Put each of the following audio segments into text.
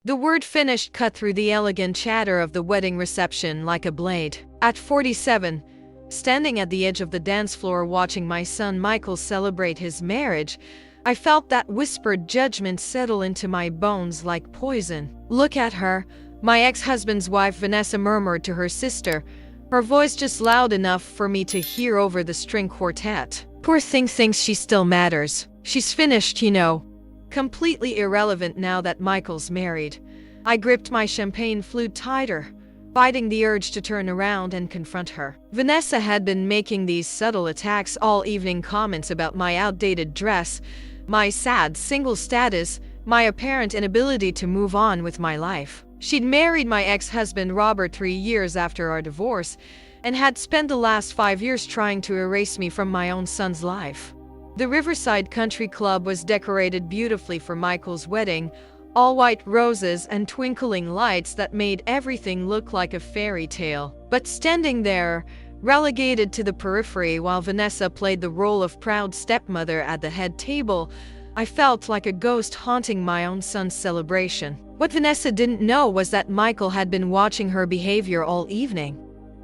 The word finished cut through the elegant chatter of the wedding reception like a blade. At 47, standing at the edge of the dance floor watching my son Michael celebrate his marriage, I felt that whispered judgment settle into my bones like poison. "Look at her," my ex-husband's wife Vanessa murmured to her sister, her voice just loud enough for me to hear over the string quartet. "Poor thing thinks she still matters. She's finished, you know." Completely irrelevant now that Michael's married. I gripped my champagne flute tighter, fighting the urge to turn around and confront her. Vanessa had been making these subtle attacks all evening, comments about my outdated dress, my sad single status, my apparent inability to move on with my life. She'd married my ex-husband Robert 3 years after our divorce and had spent the last 5 years trying to erase me from my own son's life. The Riverside Country Club was decorated beautifully for Michael's wedding, all white roses and twinkling lights that made everything look like a fairy tale. But standing there, relegated to the periphery while Vanessa played the role of proud stepmother at the head table, I felt like a ghost haunting my own son's celebration. What Vanessa didn't know was that Michael had been watching her behavior all evening.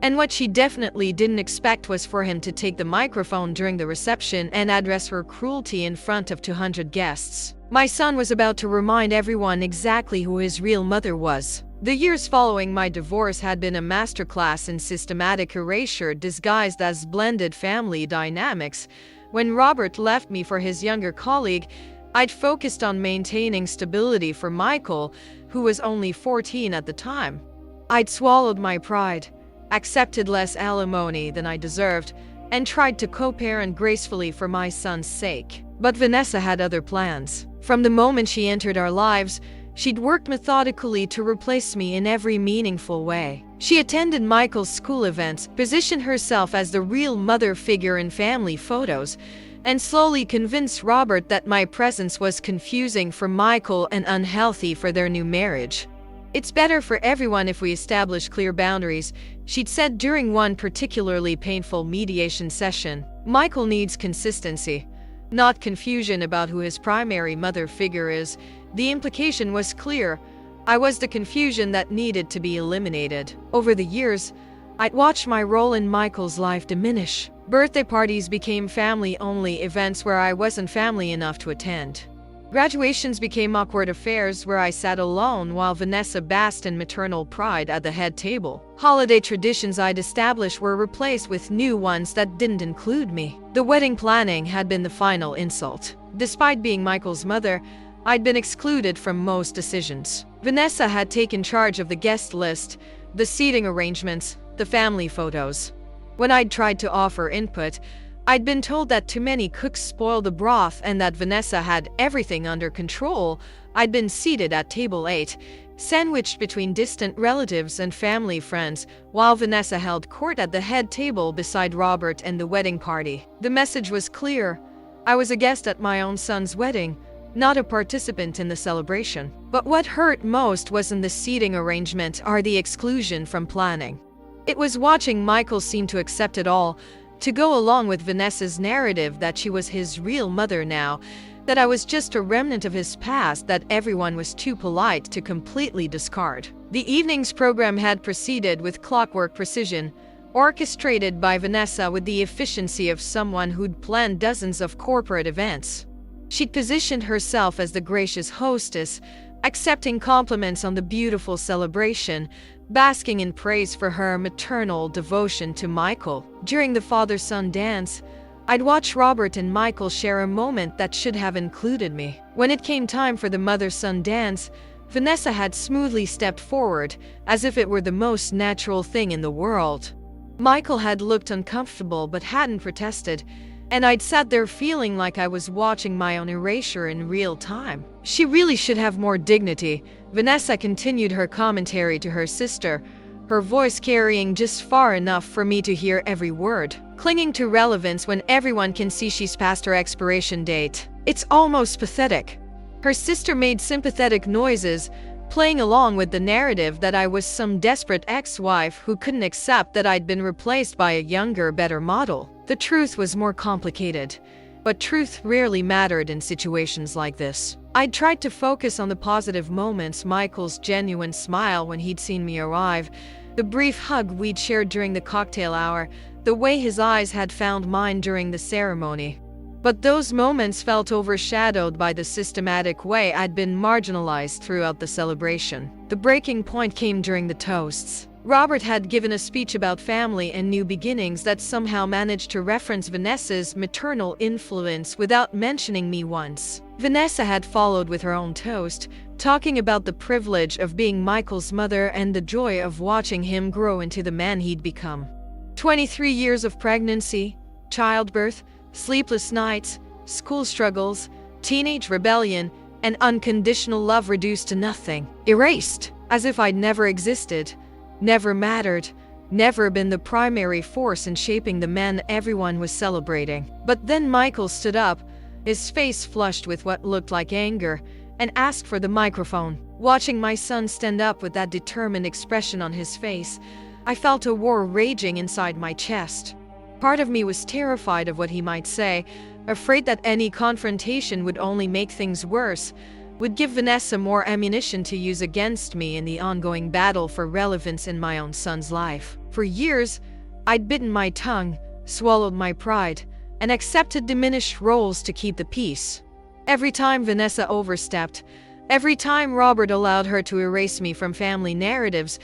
And what she definitely didn't expect was for him to take the microphone during the reception and address her cruelty in front of 200 guests. My son was about to remind everyone exactly who his real mother was. The years following my divorce had been a masterclass in systematic erasure disguised as blended family dynamics. When Robert left me for his younger colleague, I'd focused on maintaining stability for Michael, who was only 14 at the time. I'd swallowed my pride, accepted less alimony than I deserved, and tried to co-parent gracefully for my son's sake. But Vanessa had other plans. From the moment she entered our lives, she'd worked methodically to replace me in every meaningful way. She attended Michael's school events, positioned herself as the real mother figure in family photos, and slowly convinced Robert that my presence was confusing for Michael and unhealthy for their new marriage. "It's better for everyone if we establish clear boundaries," she'd said during one particularly painful mediation session. "Michael needs consistency, not confusion about who his primary mother figure is." The implication was clear. I was the confusion that needed to be eliminated. Over the years, I'd watched my role in Michael's life diminish. Birthday parties became family-only events where I wasn't family enough to attend. Graduations became awkward affairs where I sat alone while Vanessa basked in maternal pride at the head table. Holiday traditions I'd established were replaced with new ones that didn't include me. The wedding planning had been the final insult. Despite being Michael's mother, I'd been excluded from most decisions. Vanessa had taken charge of the guest list, the seating arrangements, the family photos. When I'd tried to offer input, I'd been told that too many cooks spoil the broth and that Vanessa had everything under control. I'd been seated at table 8, sandwiched between distant relatives and family friends, while Vanessa held court at the head table beside Robert and the wedding party. The message was clear. I was a guest at my own son's wedding, not a participant in the celebration. But what hurt most wasn't the seating arrangement or the exclusion from planning. It was watching Michael seem to accept it all, to go along with Vanessa's narrative that she was his real mother now, that I was just a remnant of his past that everyone was too polite to completely discard. The evening's program had proceeded with clockwork precision, orchestrated by Vanessa with the efficiency of someone who'd planned dozens of corporate events. She'd positioned herself as the gracious hostess, accepting compliments on the beautiful celebration, basking in praise for her maternal devotion to Michael. During the father-son dance, I'd watch Robert and Michael share a moment that should have included me. When it came time for the mother-son dance, Vanessa had smoothly stepped forward, as if it were the most natural thing in the world. Michael had looked uncomfortable but hadn't protested, and I'd sat there feeling like I was watching my own erasure in real time. "She really should have more dignity," Vanessa continued her commentary to her sister, her voice carrying just far enough for me to hear every word. "Clinging to relevance when everyone can see she's past her expiration date. It's almost pathetic." Her sister made sympathetic noises, playing along with the narrative that I was some desperate ex-wife who couldn't accept that I'd been replaced by a younger, better model. The truth was more complicated. But truth rarely mattered in situations like this. I'd tried to focus on the positive moments, Michael's genuine smile when he'd seen me arrive, the brief hug we'd shared during the cocktail hour, the way his eyes had found mine during the ceremony. But those moments felt overshadowed by the systematic way I'd been marginalized throughout the celebration. The breaking point came during the toasts. Robert had given a speech about family and new beginnings that somehow managed to reference Vanessa's maternal influence without mentioning me once. Vanessa had followed with her own toast, talking about the privilege of being Michael's mother and the joy of watching him grow into the man he'd become. 23 years of pregnancy, childbirth, sleepless nights, school struggles, teenage rebellion, and unconditional love reduced to nothing, erased, as if I'd never existed, never mattered, never been the primary force in shaping the man everyone was celebrating. But then Michael stood up, his face flushed with what looked like anger, and asked for the microphone. Watching my son stand up with that determined expression on his face, I felt a war raging inside my chest. Part of me was terrified of what he might say, afraid that any confrontation would only make things worse, would give Vanessa more ammunition to use against me in the ongoing battle for relevance in my own son's life. For years, I'd bitten my tongue, swallowed my pride, and accepted diminished roles to keep the peace. Every time Vanessa overstepped, every time Robert allowed her to erase me from family narratives,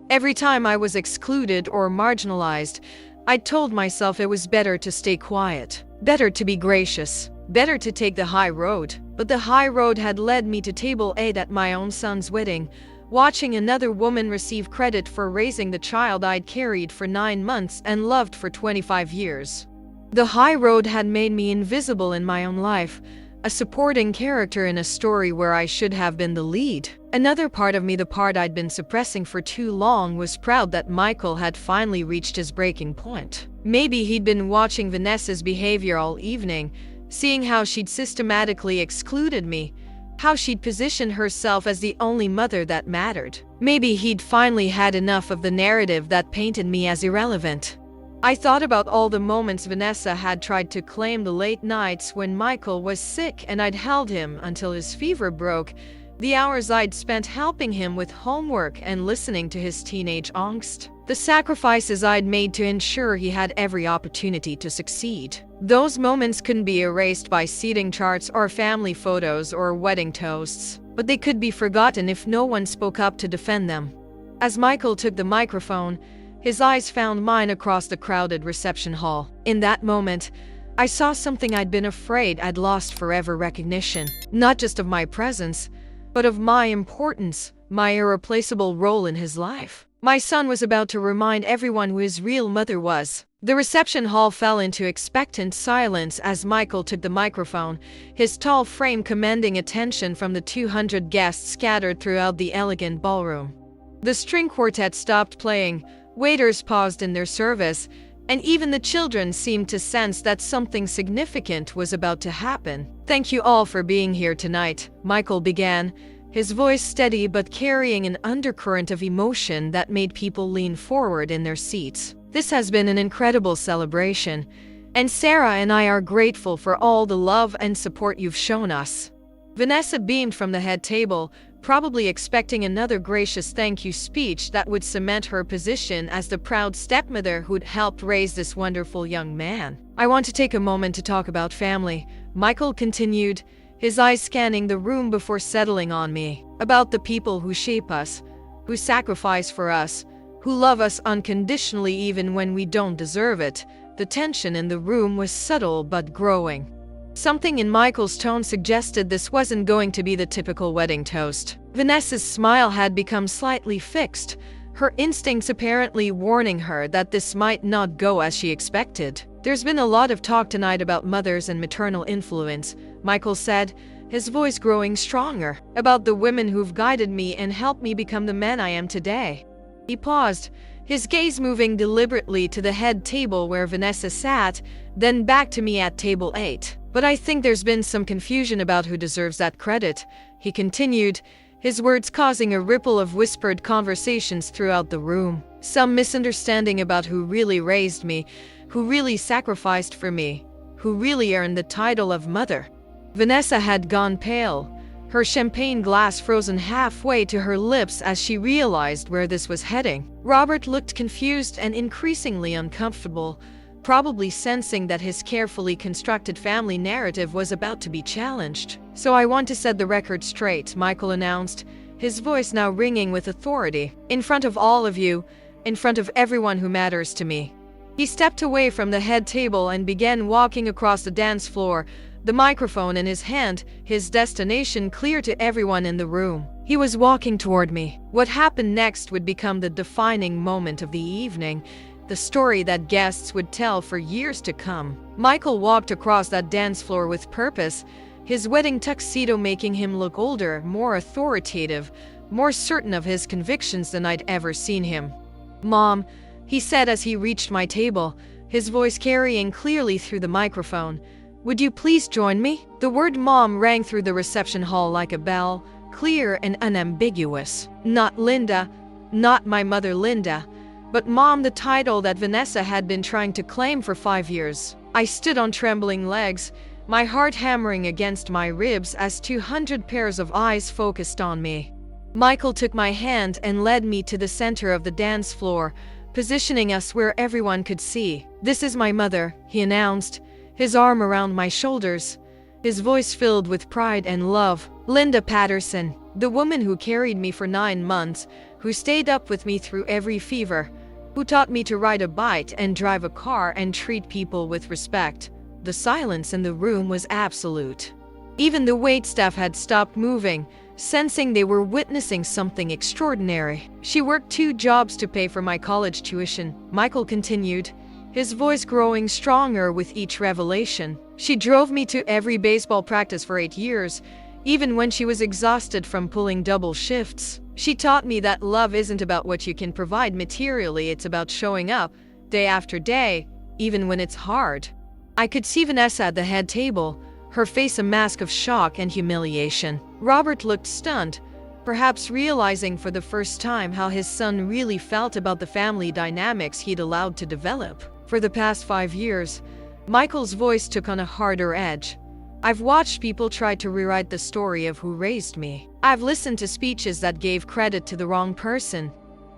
every time I was excluded or marginalized, I told myself it was better to stay quiet, better to be gracious, better to take the high road. But the high road had led me to table 8 at my own son's wedding, watching another woman receive credit for raising the child I'd carried for 9 months and loved for 25 years. The high road had made me invisible in my own life, a supporting character in a story where I should have been the lead. Another part of me, the part I'd been suppressing for too long, was proud that Michael had finally reached his breaking point. Maybe he'd been watching Vanessa's behavior all evening, seeing how she'd systematically excluded me, how she'd positioned herself as the only mother that mattered. Maybe he'd finally had enough of the narrative that painted me as irrelevant. I thought about all the moments Vanessa had tried to claim, the late nights when Michael was sick and I'd held him until his fever broke, the hours I'd spent helping him with homework and listening to his teenage angst, the sacrifices I'd made to ensure he had every opportunity to succeed. Those moments couldn't be erased by seating charts or family photos or wedding toasts, but they could be forgotten if no one spoke up to defend them. As Michael took the microphone, his eyes found mine across the crowded reception hall. In that moment, I saw something I'd been afraid I'd lost forever: recognition, not just of my presence, but of my importance, my irreplaceable role in his life. My son was about to remind everyone who his real mother was. The reception hall fell into expectant silence as Michael took the microphone, his tall frame commanding attention from the 200 guests scattered throughout the elegant ballroom. The string quartet stopped playing, waiters paused in their service, and even the children seemed to sense that something significant was about to happen. "Thank you all for being here tonight," Michael began, his voice steady but carrying an undercurrent of emotion that made people lean forward in their seats. "This has been an incredible celebration, and Sarah and I are grateful for all the love and support you've shown us." Vanessa beamed from the head table, probably expecting another gracious thank you speech that would cement her position as the proud stepmother who'd helped raise this wonderful young man. "I want to take a moment to talk about family," Michael continued, his eyes scanning the room before settling on me. "About the people who shape us, who sacrifice for us, who love us unconditionally even when we don't deserve it." The tension in the room was subtle but growing. Something in Michael's tone suggested this wasn't going to be the typical wedding toast. Vanessa's smile had become slightly fixed, her instincts apparently warning her that this might not go as she expected. "There's been a lot of talk tonight about mothers and maternal influence," Michael said, his voice growing stronger, "about the women who've guided me and helped me become the man I am today." He paused, his gaze moving deliberately to the head table where Vanessa sat, then back to me at table 8. "But I think there's been some confusion about who deserves that credit," he continued, his words causing a ripple of whispered conversations throughout the room. "Some misunderstanding about who really raised me, who really sacrificed for me, who really earned the title of mother. Vanessa had gone pale, her champagne glass frozen halfway to her lips as she realized where this was heading. Robert looked confused and increasingly uncomfortable, probably sensing that his carefully constructed family narrative was about to be challenged. "So I want to set the record straight," Michael announced, his voice now ringing with authority. "In front of all of you, in front of everyone who matters to me." He stepped away from the head table and began walking across the dance floor, the microphone in his hand, his destination clear to everyone in the room. He was walking toward me. What happened next would become the defining moment of the evening, the story that guests would tell for years to come. Michael walked across that dance floor with purpose, his wedding tuxedo making him look older, more authoritative, more certain of his convictions than I'd ever seen him. "Mom," he said as he reached my table, his voice carrying clearly through the microphone, "would you please join me?" The word mom rang through the reception hall like a bell, clear and unambiguous. Not Linda, not my mother Linda, but Mom, the title that Vanessa had been trying to claim for 5 years. I stood on trembling legs, my heart hammering against my ribs as 200 pairs of eyes focused on me. Michael took my hand and led me to the center of the dance floor, positioning us where everyone could see. "This is my mother," he announced, his arm around my shoulders, his voice filled with pride and love. "Linda Patterson, the woman who carried me for 9 months, who stayed up with me through every fever, who taught me to ride a bike and drive a car and treat people with respect." The silence in the room was absolute. Even the waitstaff had stopped moving, sensing they were witnessing something extraordinary. "She worked 2 jobs to pay for my college tuition," Michael continued, his voice growing stronger with each revelation. "She drove me to every baseball practice for 8 years, even when she was exhausted from pulling double shifts. She taught me that love isn't about what you can provide materially, it's about showing up, day after day, even when it's hard." I could see Vanessa at the head table, her face a mask of shock and humiliation. Robert looked stunned, perhaps realizing for the first time how his son really felt about the family dynamics he'd allowed to develop. "For the past 5 years, Michael's voice took on a harder edge. I've watched people try to rewrite the story of who raised me. I've listened to speeches that gave credit to the wrong person.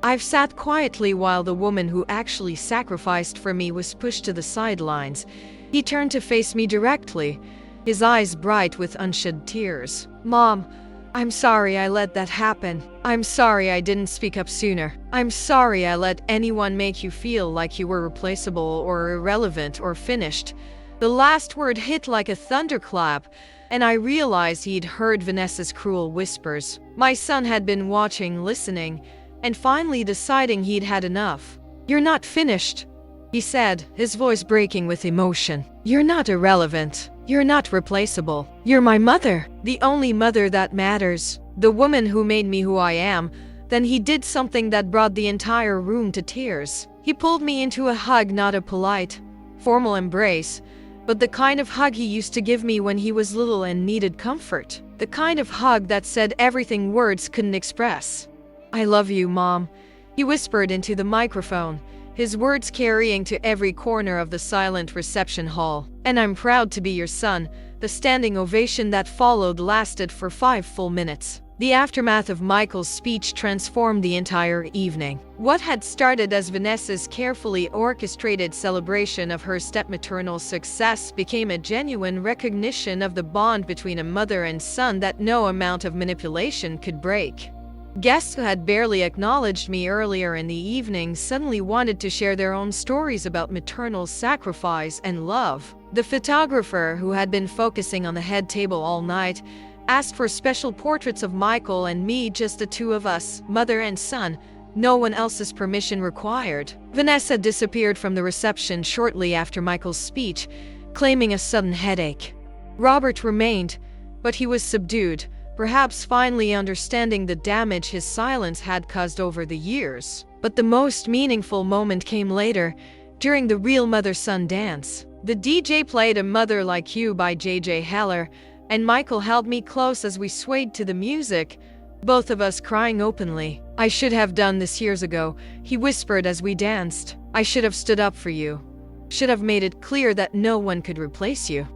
I've sat quietly while the woman who actually sacrificed for me was pushed to the sidelines." He turned to face me directly, his eyes bright with unshed tears. "Mom, I'm sorry I let that happen. I'm sorry I didn't speak up sooner. I'm sorry I let anyone make you feel like you were replaceable or irrelevant or finished." The last word hit like a thunderclap, and I realized he'd heard Vanessa's cruel whispers. My son had been watching, listening, and finally deciding he'd had enough. "You're not finished," he said, his voice breaking with emotion. "You're not irrelevant. You're not replaceable. You're my mother, the only mother that matters, the woman who made me who I am." Then he did something that brought the entire room to tears. He pulled me into a hug, not a polite, formal embrace, but the kind of hug he used to give me when he was little and needed comfort. The kind of hug that said everything words couldn't express. "I love you, Mom," he whispered into the microphone, his words carrying to every corner of the silent reception hall. "And I'm proud to be your son." The standing ovation that followed lasted for 5 full minutes. The aftermath of Michael's speech transformed the entire evening. What had started as Vanessa's carefully orchestrated celebration of her stepmaternal success became a genuine recognition of the bond between a mother and son that no amount of manipulation could break. Guests who had barely acknowledged me earlier in the evening suddenly wanted to share their own stories about maternal sacrifice and love. The photographer, who had been focusing on the head table all night, asked for special portraits of Michael and me, just the 2 of us, mother and son, no one else's permission required. Vanessa disappeared from the reception shortly after Michael's speech, claiming a sudden headache. Robert remained, but he was subdued, perhaps finally understanding the damage his silence had caused over the years. But the most meaningful moment came later, during the real mother-son dance. The DJ played A Mother Like You by J.J. Heller, and Michael held me close as we swayed to the music, both of us crying openly. "I should have done this years ago," he whispered as we danced. "I should have stood up for you. should have made it clear that no one could replace you.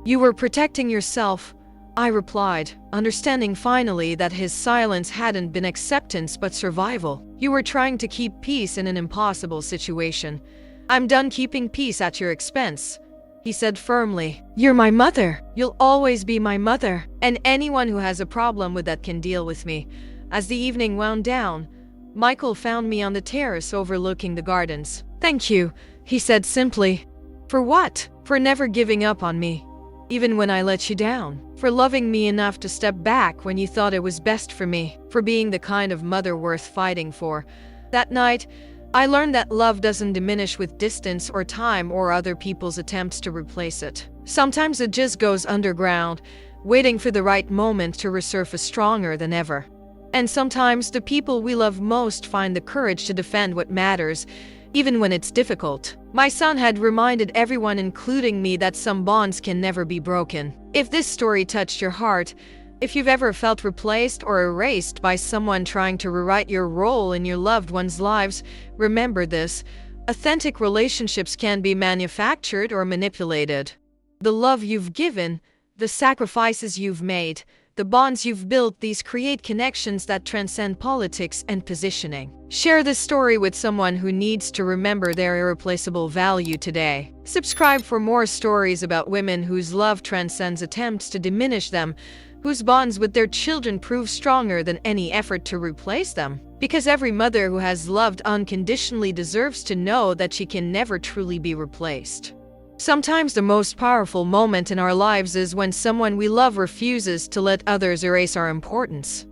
You were protecting yourself, I replied, understanding finally that his silence hadn't been acceptance but survival. You were trying to keep peace in an impossible situation. I'm done keeping peace at your expense, he said firmly. You're my mother. You'll always be my mother. And anyone who has a problem with that can deal with me. As the evening wound down, Michael found me on the terrace overlooking the gardens. Thank you, he said simply. For what? For never giving up on me, even when I let you down. For loving me enough to step back when you thought it was best for me. For being the kind of mother worth fighting for. That night, I learned that love doesn't diminish with distance or time or other people's attempts to replace it. Sometimes it just goes underground, waiting for the right moment to resurface stronger than ever. And sometimes the people we love most find the courage to defend what matters, even when it's difficult. My son had reminded everyone, including me, that some bonds can never be broken. If this story touched your heart, if you've ever felt replaced or erased by someone trying to rewrite your role in your loved ones' lives, remember this: authentic relationships can be manufactured or manipulated. The love you've given, the sacrifices you've made, the bonds you've built, these create connections that transcend politics and positioning. Share this story with someone who needs to remember their irreplaceable value today. Subscribe for more stories about women whose love transcends attempts to diminish them, whose bonds with their children prove stronger than any effort to replace them. Because every mother who has loved unconditionally deserves to know that she can never truly be replaced. Sometimes the most powerful moment in our lives is when someone we love refuses to let others erase our importance.